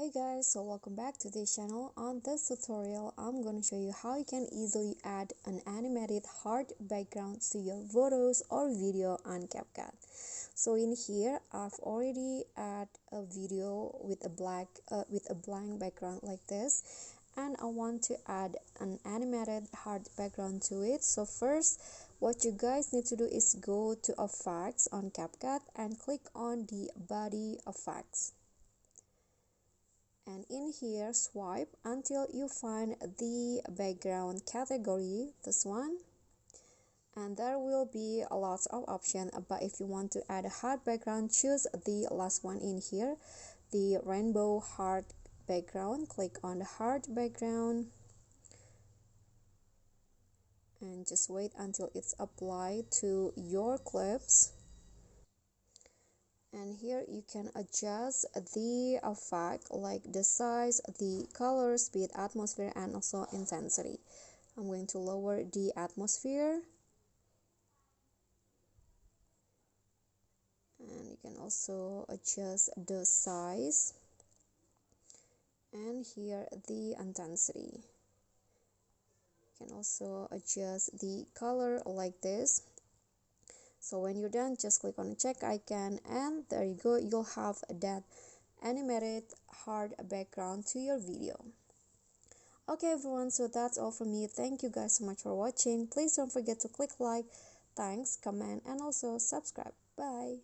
Hey guys, so welcome back to this channel. On this tutorial, I'm going to show you how you can easily add an animated heart background to your photos or video on CapCut. So in here, I've already add a video with a blank background like this, and I want to add an animated heart background to it. So first, what you guys need to do is go to effects on CapCut and click on the body effects. And in here, swipe until you find the background category, this one, and there will be a lot of options. But if you want to add a heart background, choose the last one in here, the rainbow heart background. Click on the heart background and just wait until it's applied to your clips. And here you can adjust the effect, like the size, the color, speed, atmosphere, and also intensity. I'm going to lower the atmosphere, and you can also adjust the size, and here the intensity. You can also adjust the color like this. So when you're done, just click on the check icon, and there you go, you'll have that animated heart background to your video. Okay everyone, so that's all from me. Thank you guys so much for watching. Please don't forget to click like, thanks, comment, and also subscribe. Bye.